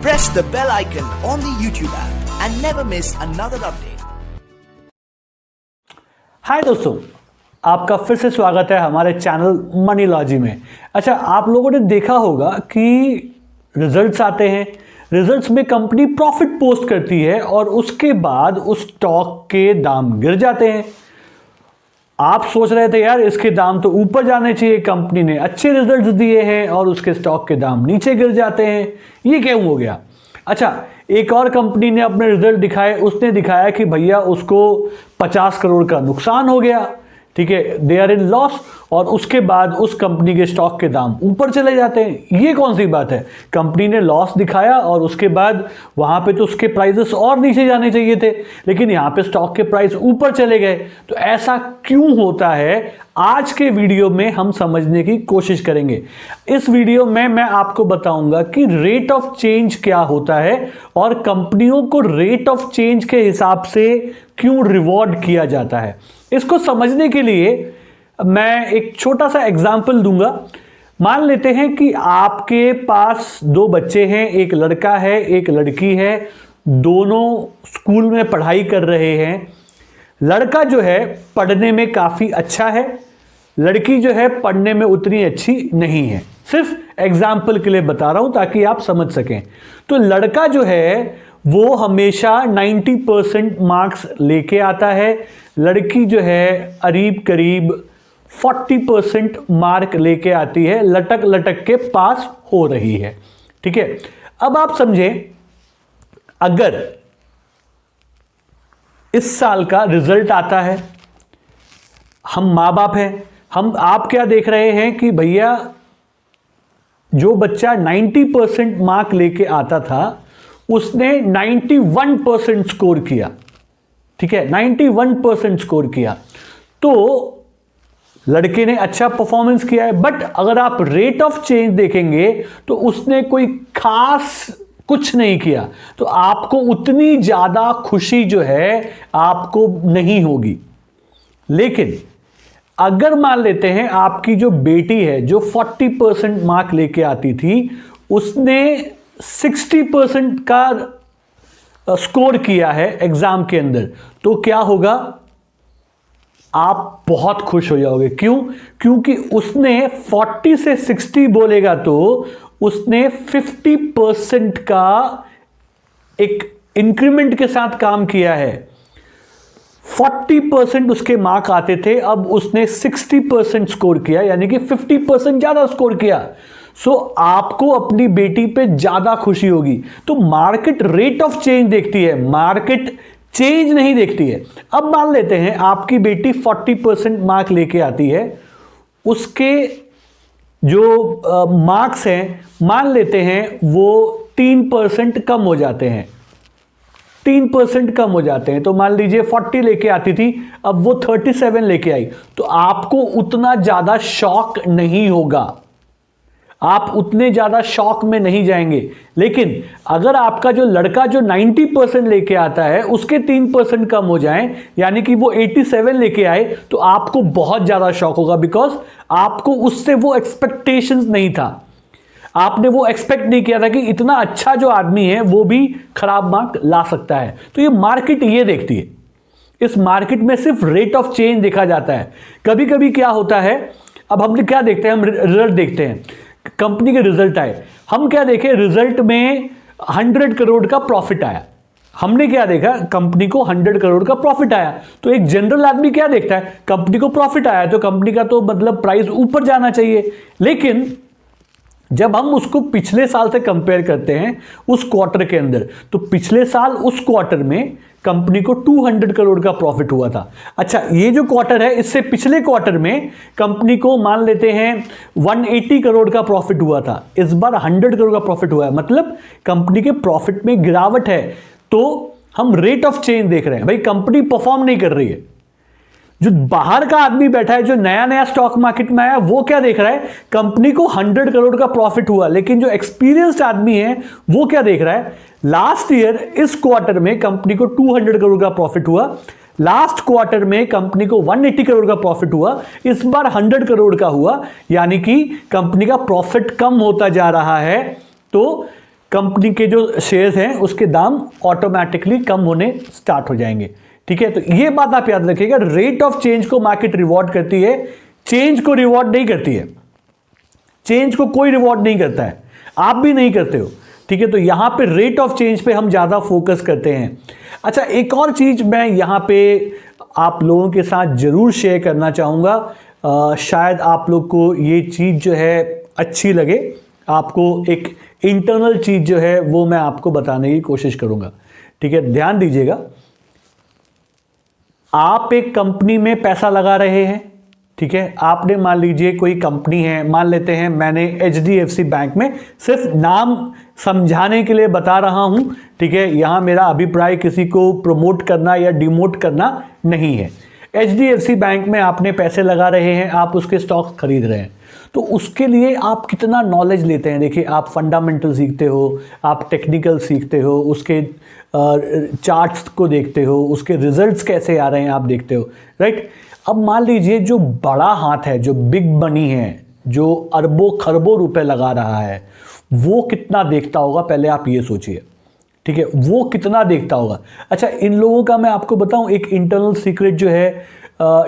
Press the bell icon on the YouTube app and never miss another update. हाय दोस्तों, आपका फिर से स्वागत है हमारे चैनल मनीलॉजी में। अच्छा, आप लोगों ने देखा होगा कि रिजल्ट्स आते हैं, रिजल्ट्स में कंपनी प्रॉफिट पोस्ट करती है और उसके बाद उस स्टॉक के दाम गिर जाते हैं। आप सोच रहे थे यार इसके दाम तो ऊपर जाने चाहिए, कंपनी ने अच्छे रिजल्ट्स दिए हैं और उसके स्टॉक के दाम नीचे गिर जाते हैं, ये क्यों हो गया? अच्छा, एक और कंपनी ने अपने रिजल्ट दिखाए, उसने दिखाया कि भैया उसको 50 करोड़ का नुकसान हो गया, ठीक है, दे आर इन लॉस, और उसके बाद उस कंपनी के स्टॉक के दाम ऊपर चले जाते हैं। ये कौन सी बात है? कंपनी ने लॉस दिखाया और उसके बाद वहां पे तो उसके प्राइसेस और नीचे जाने चाहिए थे, लेकिन यहां पे स्टॉक के प्राइस ऊपर चले गए। तो ऐसा क्यों होता है, आज के वीडियो में हम समझने की कोशिश करेंगे। इस वीडियो में मैं आपको बताऊंगा कि रेट ऑफ चेंज क्या होता है और कंपनियों को रेट ऑफ चेंज के हिसाब से क्यों रिवॉर्ड किया जाता है। इसको समझने के लिए मैं एक छोटा सा एग्जाम्पल दूंगा। मान लेते हैं कि आपके पास दो बच्चे हैं, एक लड़का है एक लड़की है, दोनों स्कूल में पढ़ाई कर रहे हैं। लड़का जो है पढ़ने में काफ़ी अच्छा है, लड़की जो है पढ़ने में उतनी अच्छी नहीं है। सिर्फ एग्जाम्पल के लिए बता रहा हूं ताकि आप समझ सकें। तो लड़का जो है वो हमेशा 90% मार्क्स लेके आता है, लड़की जो है करीब करीब 40% मार्क लेके आती है, लटक लटक के पास हो रही है, ठीक है। अब आप समझें, अगर इस साल का रिजल्ट आता है, हम माँ बाप हैं, आप क्या देख रहे हैं कि भैया जो बच्चा 90% मार्क लेके आता था उसने 91% स्कोर किया, ठीक है, 91% स्कोर किया, तो लड़के ने अच्छा परफॉर्मेंस किया है। बट अगर आप रेट ऑफ चेंज देखेंगे तो उसने कोई खास कुछ नहीं किया, तो आपको उतनी ज्यादा खुशी जो है आपको नहीं होगी। लेकिन अगर मान लेते हैं आपकी जो बेटी है जो 40% मार्क लेके आती थी, उसने 60% का स्कोर किया है एग्जाम के अंदर, तो क्या होगा? आप बहुत खुश हो जाओगे। क्यों? क्योंकि उसने 40 से 60 बोलेगा तो उसने 50% का एक इंक्रीमेंट के साथ काम किया है। 40% उसके मार्क आते थे, अब उसने 60% स्कोर किया, यानी कि 50% ज्यादा स्कोर किया। सो आपको अपनी बेटी पे ज्यादा खुशी होगी। तो मार्केट रेट ऑफ चेंज देखती है, मार्केट चेंज नहीं देखती है। अब मान लेते हैं आपकी बेटी 40% मार्क लेके आती है, उसके जो मार्क्स हैं मान लेते हैं वो 3% कम हो जाते हैं, 3% कम हो जाते हैं। तो मान लीजिए 40 लेके आती थी, अब वो 37 लेके आई, तो आपको उतना ज्यादा शॉक नहीं होगा, आप उतने ज्यादा शॉक में नहीं जाएंगे। लेकिन अगर आपका जो लड़का जो 90% लेके आता है उसके 3% कम हो जाएं, यानी कि वो 87 लेके आए, तो आपको बहुत ज्यादा शॉक होगा, बिकॉज आपको उससे वो एक्सपेक्टेशंस नहीं था, आपने वो एक्सपेक्ट नहीं किया था कि इतना अच्छा जो आदमी है वो भी खराब मार्क ला सकता है। तो ये मार्केट ये देखती है, इस मार्केट में सिर्फ रेट ऑफ चेंज देखा जाता है। कभी कभी क्या होता है, अब हम क्या देखते हैं, हम रिजल्ट देखते हैं, कंपनी के रिजल्ट आए, हम क्या देखें, रिजल्ट में 100 करोड़ का प्रॉफिट आया, हमने क्या देखा, कंपनी को 100 करोड़ का प्रॉफिट आया। तो एक जनरल आदमी क्या देखता है, कंपनी को प्रॉफिट आया तो कंपनी का तो मतलब प्राइस ऊपर जाना चाहिए। लेकिन जब हम उसको पिछले साल से कंपेयर करते हैं उस क्वार्टर के अंदर, तो पिछले साल उस क्वार्टर में कंपनी को 200 करोड़ का प्रॉफिट हुआ था। अच्छा, ये जो क्वार्टर है इससे पिछले क्वार्टर में कंपनी को मान लेते हैं 180 करोड़ का प्रॉफिट हुआ था, इस बार 100 करोड़ का प्रॉफिट हुआ है, मतलब कंपनी के प्रॉफिट में गिरावट है। तो हम रेट ऑफ चेंज देख रहे हैं, भाई कंपनी परफॉर्म नहीं कर रही है। जो बाहर का आदमी बैठा है, जो नया नया स्टॉक मार्केट में आया, वो क्या देख रहा है, कंपनी को 100 करोड़ का प्रॉफिट हुआ। लेकिन जो एक्सपीरियंस्ड आदमी है वो क्या देख रहा है, लास्ट ईयर इस क्वार्टर में कंपनी को 200 करोड़ का प्रॉफिट हुआ, लास्ट क्वार्टर में कंपनी को 180 करोड़ का प्रॉफिट हुआ, इस बार 100 करोड़ का हुआ, यानी कि कंपनी का प्रॉफिट कम होता जा रहा है। तो कंपनी के जो शेयर्स हैं उसके दाम ऑटोमेटिकली कम होने स्टार्ट हो जाएंगे। ठीक है, तो ये बात आप याद रखिएगा, रेट ऑफ चेंज को मार्केट रिवॉर्ड करती है, चेंज को रिवॉर्ड नहीं करती है। चेंज को कोई रिवॉर्ड नहीं करता है, आप भी नहीं करते हो। ठीक है, तो यहां पे रेट ऑफ चेंज पे हम ज्यादा फोकस करते हैं। अच्छा, एक और चीज मैं यहां पे आप लोगों के साथ जरूर शेयर करना चाहूंगा, शायद आप लोग को ये चीज जो है अच्छी लगे, आपको एक इंटरनल चीज जो है वो मैं आपको बताने की कोशिश करूंगा। ठीक है, ध्यान दीजिएगा, आप एक कंपनी में पैसा लगा रहे हैं। ठीक है, आपने मान लीजिए कोई कंपनी है, मान लेते हैं मैंने HDFC बैंक में, सिर्फ नाम समझाने के लिए बता रहा हूं। ठीक है, यहां मेरा अभिप्राय किसी को प्रमोट करना या डिमोट करना नहीं है। HDFC बैंक में आपने पैसे लगा रहे हैं, आप उसके स्टॉक्स खरीद रहे हैं, तो उसके लिए आप कितना नॉलेज लेते हैं। देखिए, आप फंडामेंटल सीखते हो, आप टेक्निकल सीखते हो, उसके चार्ट्स को देखते हो, उसके रिजल्ट्स कैसे आ रहे हैं आप देखते हो, राइट। अब मान लीजिए जो बड़ा हाथ है, जो बिग मनी है, जो अरबों खरबों रुपए लगा रहा है, वो कितना देखता होगा, पहले आप ये सोचिए। ठीक है, वो कितना देखता होगा। अच्छा, इन लोगों का मैं आपको बताऊं एक इंटरनल सीक्रेट जो है,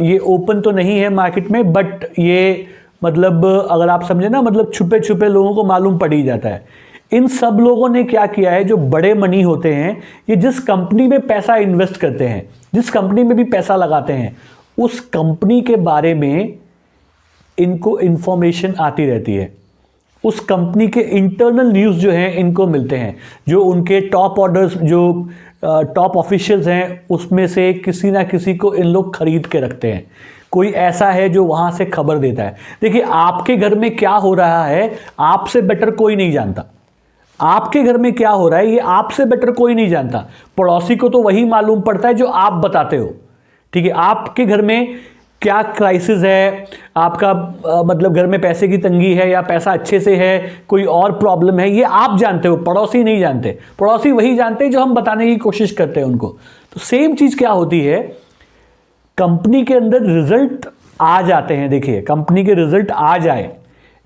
ये ओपन तो नहीं है मार्केट में, बट ये मतलब अगर आप समझे ना, मतलब छुपे छुपे लोगों को मालूम पड़ ही जाता है। इन सब लोगों ने क्या किया है, जो बड़े मनी होते हैं, ये जिस कंपनी में पैसा इन्वेस्ट करते हैं, जिस कंपनी में भी पैसा लगाते हैं, उस कंपनी के बारे में इनको इंफॉर्मेशन आती रहती है। उस कंपनी के इंटरनल न्यूज़ जो है इनको मिलते हैं, जो उनके टॉप ऑर्डर्स, जो टॉप ऑफिशियल्स हैं, उसमें से किसी ना किसी को इन लोग खरीद के रखते हैं। कोई ऐसा है जो वहां से खबर देता है। देखिए, आपके घर में क्या हो रहा है आपसे बेटर कोई नहीं जानता। आपके घर में क्या हो रहा है ये आपसे बेटर कोई नहीं जानता। पड़ोसी को तो वही मालूम पड़ता है जो आप बताते हो। ठीक है, आपके घर में क्या क्राइसिस है, आपका मतलब घर में पैसे की तंगी है या पैसा अच्छे से है, कोई और प्रॉब्लम है, ये आप जानते हो, पड़ोसी नहीं जानते। पड़ोसी वही जानते हैं जो हम बताने की कोशिश करते हैं उनको। तो सेम चीज क्या होती है, कंपनी के अंदर रिजल्ट आ जाते हैं। देखिए, कंपनी के रिजल्ट आ जाए,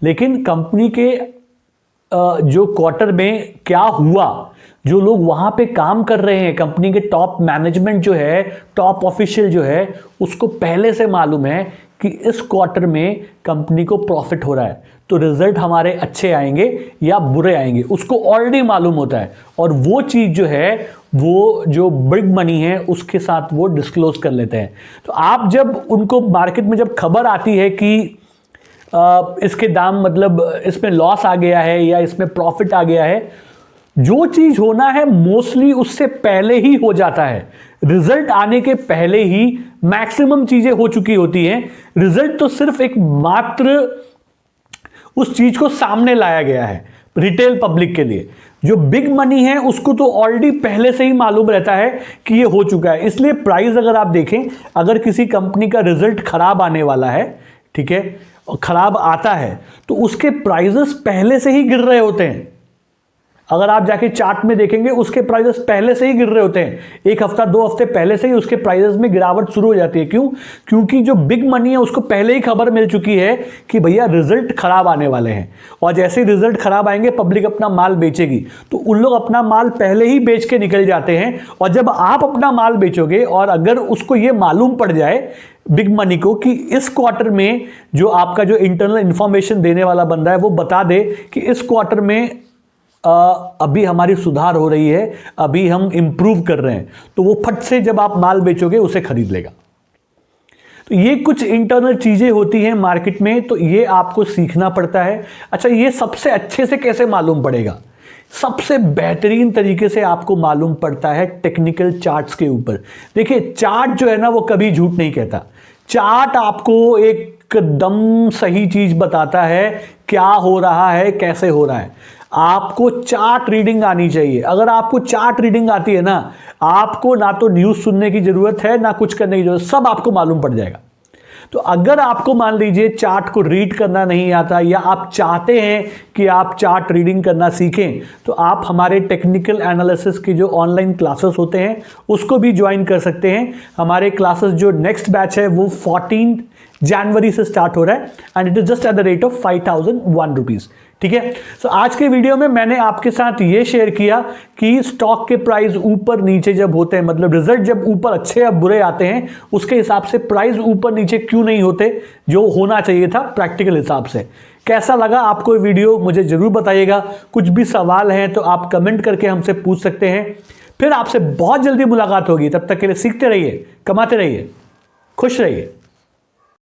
लेकिन कंपनी के जो क्वार्टर में क्या हुआ, जो लोग वहां पे काम कर रहे हैं, कंपनी के टॉप मैनेजमेंट जो है, टॉप ऑफिशियल जो है, उसको पहले से मालूम है कि इस क्वार्टर में कंपनी को प्रॉफिट हो रहा है, तो रिजल्ट हमारे अच्छे आएंगे या बुरे आएंगे, उसको ऑलरेडी मालूम होता है। और वो चीज जो है, वो जो बिग मनी है उसके साथ वो डिस्क्लोज कर लेते हैं। तो आप जब उनको मार्केट में जब खबर आती है कि इसके दाम, मतलब इसमें लॉस आ गया है या इसमें प्रॉफिट आ गया है, जो चीज होना है मोस्टली उससे पहले ही हो जाता है। रिजल्ट आने के पहले ही मैक्सिमम चीजें हो चुकी होती हैं। रिजल्ट तो सिर्फ एक मात्र उस चीज को सामने लाया गया है रिटेल पब्लिक के लिए। जो बिग मनी है उसको तो ऑलरेडी पहले से ही मालूम रहता है कि ये हो चुका है। इसलिए प्राइस अगर आप देखें, अगर किसी कंपनी का रिजल्ट खराब आने वाला है, ठीक है, और खराब आता है, तो उसके प्राइसेस पहले से ही गिर रहे होते हैं। अगर आप जाके चार्ट में देखेंगे, उसके प्राइसेस पहले से ही गिर रहे होते हैं। एक हफ्ता 2 हफ्ते पहले से ही उसके प्राइसेस में गिरावट शुरू हो जाती है। क्यों? क्योंकि जो बिग मनी है उसको पहले ही खबर मिल चुकी है कि भैया रिजल्ट खराब आने वाले हैं, और जैसे ही रिजल्ट खराब आएंगे पब्लिक अपना माल बेचेगी, तो उन लोग अपना माल पहले ही बेच के निकल जाते हैं। और जब आप अपना माल बेचोगे और अगर उसको ये मालूम पड़ जाए बिग मनी को कि इस क्वार्टर में जो आपका जो इंटरनल इंफॉर्मेशन देने वाला बंदा है वो बता दे कि इस क्वार्टर में अभी हमारी सुधार हो रही है, अभी हम इंप्रूव कर रहे हैं, तो वो फट से जब आप माल बेचोगे उसे खरीद लेगा। तो ये कुछ इंटरनल चीजें होती हैं मार्केट में, तो ये आपको सीखना पड़ता है। अच्छा, ये सबसे अच्छे से कैसे मालूम पड़ेगा? सबसे बेहतरीन तरीके से आपको मालूम पड़ता है टेक्निकल चार्ट्स के ऊपर। देखिए, चार्ट जो है ना वो कभी झूठ नहीं कहता। चार्ट आपको एकदम सही चीज बताता है, क्या हो रहा है, कैसे हो रहा है। आपको चार्ट रीडिंग आनी चाहिए। अगर आपको चार्ट रीडिंग आती है ना, आपको ना तो न्यूज सुनने की जरूरत है ना कुछ करने की जरूरत, सब आपको मालूम पड़ जाएगा। तो अगर आपको मान लीजिए चार्ट को रीड करना नहीं आता, या आप चाहते हैं कि आप चार्ट रीडिंग करना सीखें, तो आप हमारे टेक्निकल एनालिसिस की जो ऑनलाइन क्लासेस होते हैं उसको भी ज्वाइन कर सकते हैं। हमारे क्लासेस जो नेक्स्ट बैच है वो 14 जनवरी से स्टार्ट हो रहा है, and it is just at the rate of 5001 rupees. ठीक है। तो आज के वीडियो में मैंने आपके साथ ये शेयर किया कि स्टॉक के प्राइस ऊपर नीचे जब होते हैं, मतलब रिजल्ट जब ऊपर अच्छे या बुरे आते हैं, उसके हिसाब से प्राइस ऊपर नीचे क्यों नहीं होते, जो होना चाहिए था प्रैक्टिकल हिसाब से। कैसा लगा आपको ये वीडियो मुझे जरूर बताइएगा। कुछ भी सवाल हैं तो आप कमेंट करके हमसे पूछ सकते हैं। फिर आपसे बहुत जल्दी मुलाकात होगी। तब तक के लिए सीखते रहिए, कमाते रहिए, खुश रहिए।